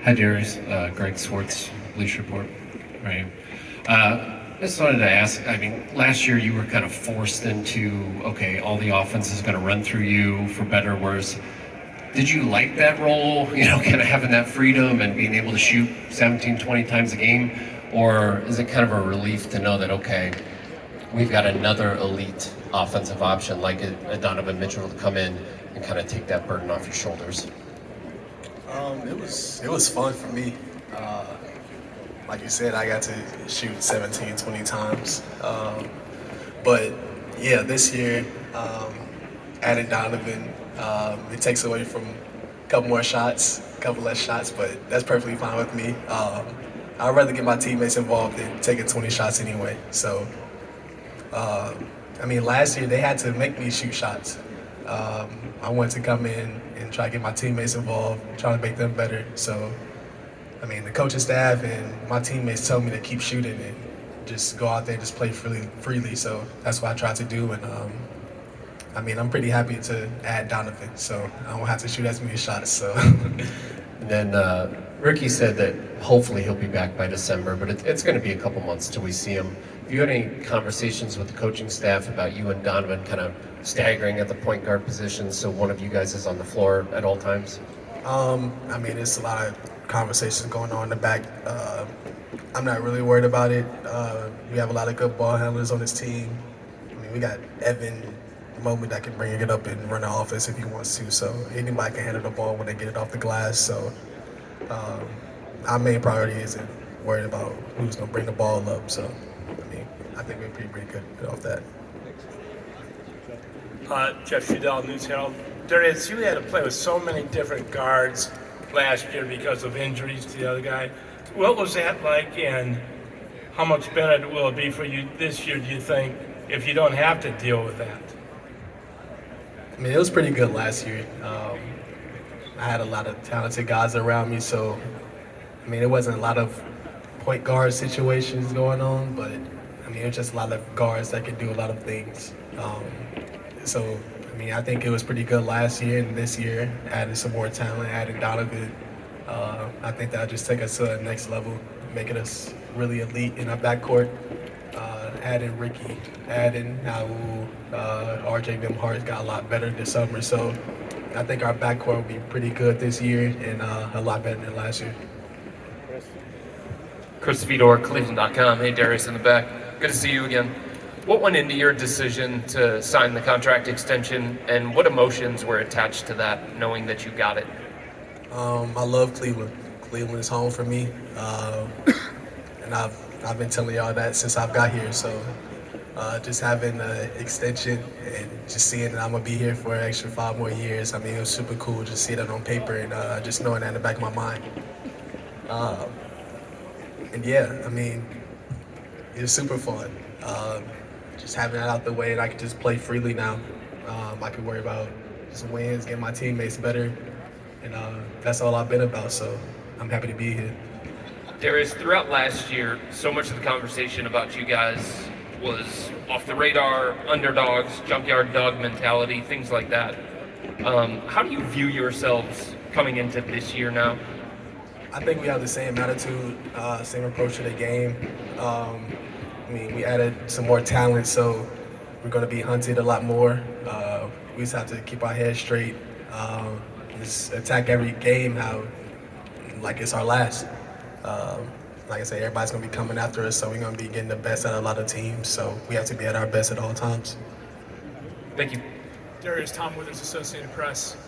Hi, Darius. Greg Swartz, Bleacher Report. Right. I just wanted to ask, I mean, last year you were kind of forced into, okay, all the offense is going to run through you for better or worse. Did you like that role, kind of having that freedom and being able to shoot 17, 20 times a game? Or is it kind of a relief to know that, okay, we've got another elite offensive option like a Donovan Mitchell to come in and kind of take that burden off your shoulders? It was fun for me. Like you said, I got to shoot 17, 20 times. But yeah, this year, adding Donovan, it takes away from a couple more shots, a couple less shots, but that's perfectly fine with me. I'd rather get my teammates involved than taking 20 shots anyway. So, I mean, last year they had to make me shoot shots. I wanted to come in and try to get my teammates involved, try to make them better. So, I mean, the coaching staff and my teammates told me to keep shooting and just go out there and just play freely. So that's what I tried to do. And I mean, I'm pretty happy to add Donovan, so I don't have to shoot as many shots. So. And then Ricky said that hopefully he'll be back by December, but it's going to be a couple months till we see him. Have you had any conversations with the coaching staff about you and Donovan kind of staggering at the point guard position so one of you guys is on the floor at all times? I mean, it's a lot of conversations going on in the back. I'm not really worried about it. We have a lot of good ball handlers on this team. I mean, we got Evan Moment that can bring it up and run the offense if he wants to. So anybody can handle the ball when they get it off the glass. So our main priority isn't worried about who's going to bring the ball up. So, I mean, I think we're pretty good off that. Jeff Shudell, News Herald. Darius, you had to play with so many different guards last year because of injuries to the other guy. What was that like, and how much better will it be for you this year, do you think, if you don't have to deal with that? I mean, it was pretty good last year. I had a lot of talented guys around me, so, I mean, it wasn't a lot of point guard situations going on, but, I mean, it was just a lot of guards that could do a lot of things. So, I mean, I think it was pretty good last year, and this year, adding some more talent, adding Donovan, I think that'll just take us to the next level, making us really elite in our backcourt. Adding Ricky, adding Naul, RJ Bimhart got a lot better this summer, so I think our backcourt will be pretty good this year and a lot better than last year. Chris Fedor, Cleveland.com. Hey, Darius in the back. Good to see you again. What went into your decision to sign the contract extension, and what emotions were attached to that, knowing that you got it? I love Cleveland. Cleveland is home for me, and I've been telling y'all that since I've got here. So just having an extension and just seeing that I'm gonna be here for an extra 5 more years, I mean, it was super cool just seeing that on paper and just knowing that in the back of my mind. And yeah, I mean, it was super fun. Just having that out the way, and I can just play freely now. I can worry about just wins, getting my teammates better, and that's all I've been about. So I'm happy to be here. Darius, throughout last year, so much of the conversation about you guys was off the radar, underdogs, junkyard dog mentality, things like that. How do you view yourselves coming into this year now? I think we have the same attitude, same approach to the game. I mean, we added some more talent, so we're going to be hunted a lot more. We just have to keep our heads straight, just attack every game like it's our last. Like I say, everybody's going to be coming after us, so we're going to be getting the best out of a lot of teams. So we have to be at our best at all times. Thank you. Darius, Tom Withers, Associated Press.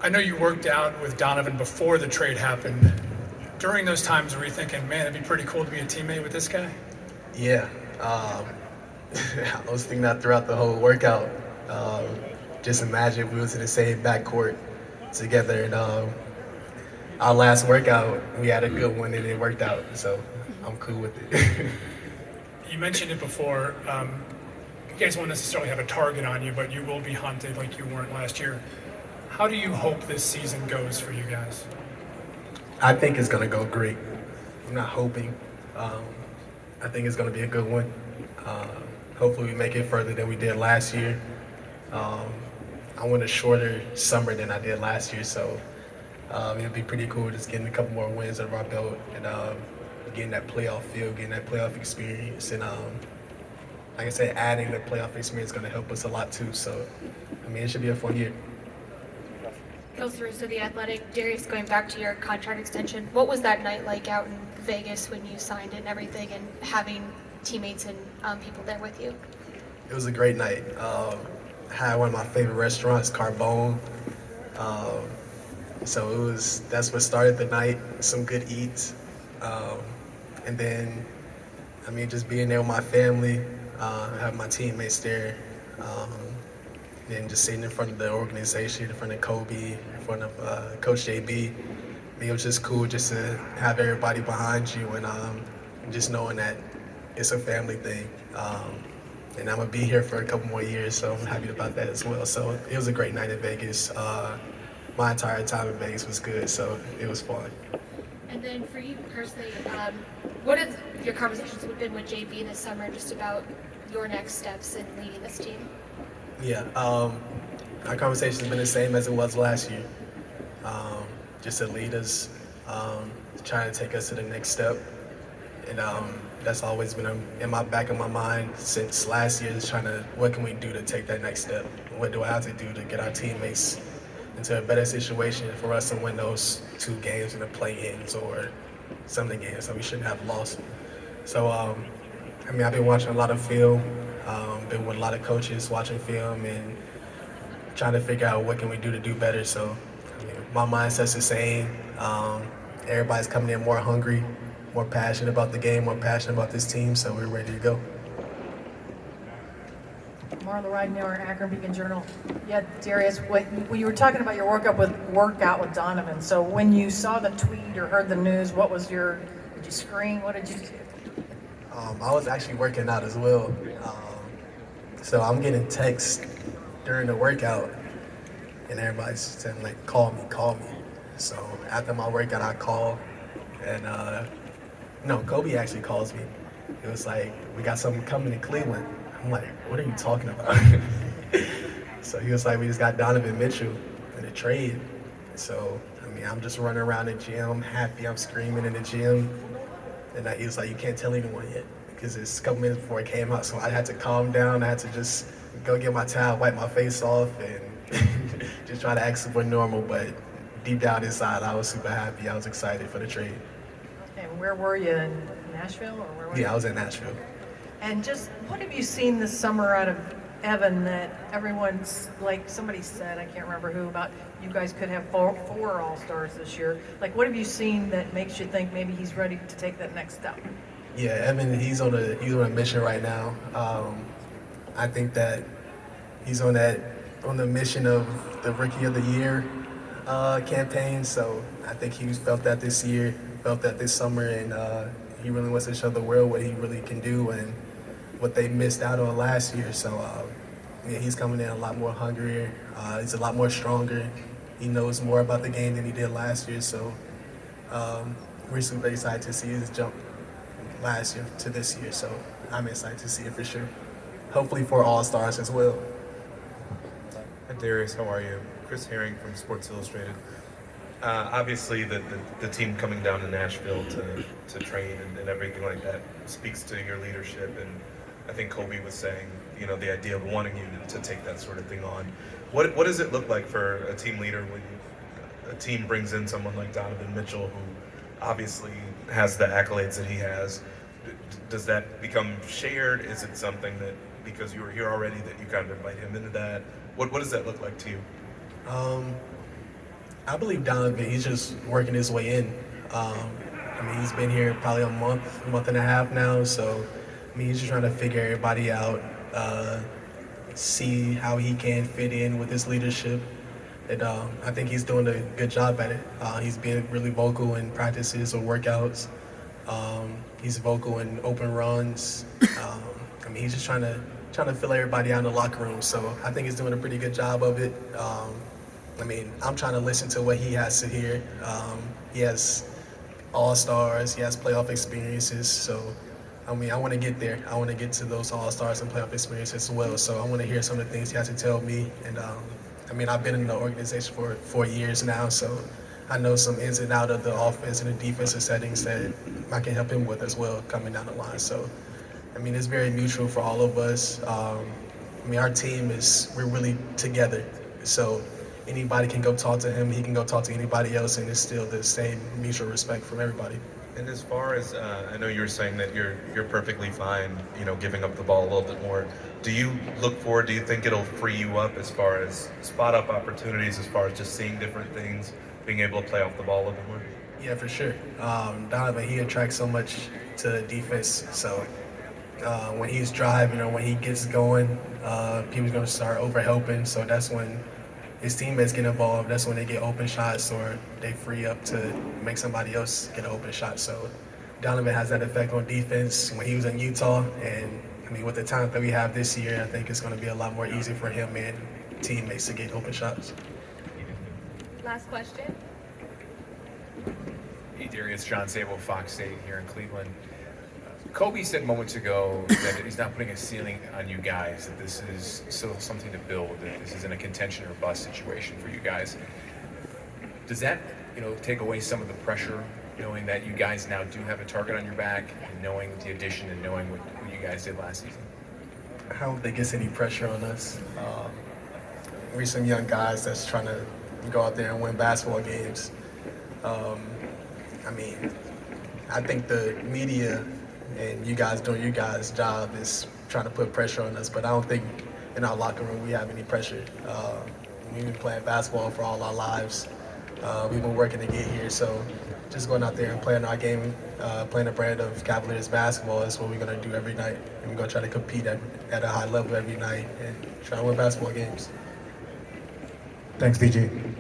I know you worked out with Donovan before the trade happened. During those times, were you thinking, man, it'd be pretty cool to be a teammate with this guy? Yeah. I was thinking that throughout the whole workout. Just imagine if we was in the same backcourt together. And our last workout, we had a good one and it worked out. So I'm cool with it. You mentioned it before. You guys won't necessarily have a target on you, but you will be hunted like you weren't last year. How do you hope this season goes for you guys? I think it's going to go great. I'm not hoping. I think it's going to be a good one. Hopefully we make it further than we did last year. I went a shorter summer than I did last year, so It'll be pretty cool just getting a couple more wins under our belt and getting that playoff feel, getting that playoff experience. And like I said, adding the playoff experience is going to help us a lot too. So, I mean, it should be a fun year. Goes through to the Athletic. Darius, going back to your contract extension, what was that night like out in Vegas when you signed it and everything, and having teammates and people there with you? It was a great night. Had one of my favorite restaurants, Carbone. So that's what started the night. Some good eats, and then, I mean, just being there with my family, having my teammates there, then just sitting in front of the organization, in front of Kobe, in front of Coach JB. I mean, it was just cool just to have everybody behind you and just knowing that it's a family thing. And I'm gonna be here for a couple more years, so I'm happy about that as well. So it was a great night in Vegas. My entire time in Vegas was good, so it was fun. And then for you personally, what have your conversations been with JB this summer just about your next steps in leading this team? Yeah, our conversation has been the same as it was last year. Just to lead us, trying to take us to the next step. And that's always been in my back of my mind since last year, is trying to, what can we do to take that next step? What do I have to do to get our teammates into a better situation for us to win those 2 games in the play-ins or some of the games that we shouldn't have lost? So, I mean, I've been watching a lot of film, been with a lot of coaches watching film and trying to figure out what can we do to do better. So, I mean, my mindset's the same. Everybody's coming in more hungry, more passionate about the game, more passionate about this team, so we're ready to go. Marla Ridenour, Akron Beacon Journal. Yeah, Darius, when you were talking about your workout with Donovan, so when you saw the tweet or heard the news, did you scream? What did you do? I was actually working out as well. So I'm getting texts during the workout, and everybody's saying, like, call me. So after my workout, I call, and no, Kobe actually calls me. It was like, we got something coming in Cleveland. I'm like, what are you talking about? So he was like, we just got Donovan Mitchell in a trade. So, I mean, I'm just running around the gym, happy, I'm screaming in the gym. And he was like, you can't tell anyone yet, because it's a couple minutes before it came out. So I had to calm down. I had to just go get my towel, wipe my face off, and just try to act super normal. But deep down inside, I was super happy. I was excited for the trade. And where were you, in Nashville, or where were you? Yeah, I was in Nashville. And just, what have you seen this summer out of Evan that everyone's, like somebody said, I can't remember who, about you guys could have four All-Stars this year. Like, what have you seen that makes you think maybe he's ready to take that next step? Yeah, Evan, he's on a mission right now. I think that he's on the mission of the Rookie of the Year campaign. So I think he felt that this year, felt that this summer, and he really wants to show the world what he really can do and what they missed out on last year. So yeah, he's coming in a lot more hungrier. He's a lot more stronger. He knows more about the game than he did last year. So we're super excited to see his jump last year to this year. So I'm excited to see it for sure. Hopefully for All-Stars as well. Hi Darius, how are you? Chris Herring from Sports Illustrated. Obviously, the team coming down to Nashville to train and everything like that speaks to your leadership. And I think Kobe was saying, you know, the idea of wanting you to take that sort of thing on. What does it look like for a team leader when a team brings in someone like Donovan Mitchell, who obviously has the accolades that he has? Does that become shared? Is it something that, because you were here already, that you kind of invite him into that? What does that look like to you? I believe Donovan, he's just working his way in. I mean, he's been here probably a month and a half now. So, I mean, he's just trying to figure everybody out, see how he can fit in with his leadership. And I think he's doing a good job at it. He's being really vocal in practices or workouts. He's vocal in open runs. I mean, he's just trying to fill everybody out in the locker room. So I think he's doing a pretty good job of it. I mean, I'm trying to listen to what he has to hear. He has All-Stars, he has playoff experiences. So, I mean, I want to get there. I want to get to those All-Stars and playoff experiences as well. So I want to hear some of the things he has to tell me. And I mean, I've been in the organization for 4 years now, so I know some ins and out of the offense and the defensive settings that I can help him with as well coming down the line. So, I mean, it's very mutual for all of us. I mean, our team we're really together. So anybody can go talk to him. He can go talk to anybody else, and it's still the same mutual respect from everybody. And as far as I know, you were saying that you're perfectly fine, giving up the ball a little bit more. Do you look forward? Do you think it'll free you up as far as spot up opportunities, as far as just seeing different things, being able to play off the ball a little bit more? Yeah, for sure. Donovan, he attracts so much to defense. So when he's driving or when he gets going, people's going to start overhelping. So that's when his teammates get involved. That's when they get open shots or they free up to make somebody else get an open shot. So Donovan has that effect on defense when he was in Utah. And I mean, with the talent that we have this year, I think it's going to be a lot more easy for him and teammates to get open shots. Last question. Hey Darius, John Sable, Fox 8 here in Cleveland. Kobe said moments ago that he's not putting a ceiling on you guys, that this is still something to build, that this isn't a contention or bust situation for you guys. Does that, take away some of the pressure, knowing that you guys now do have a target on your back, and knowing the addition and knowing what you guys did last season? I don't think it's any pressure on us. We're some young guys that's trying to go out there and win basketball games. I mean, I think the media and you guys doing your guys' job is trying to put pressure on us, but I don't think in our locker room we have any pressure. We've been playing basketball for all our lives. We've been working to get here, so just going out there and playing our game, playing a brand of Cavaliers basketball is what we're going to do every night. And we're going to try to compete at a high level every night and try to win basketball games. Thanks, DJ.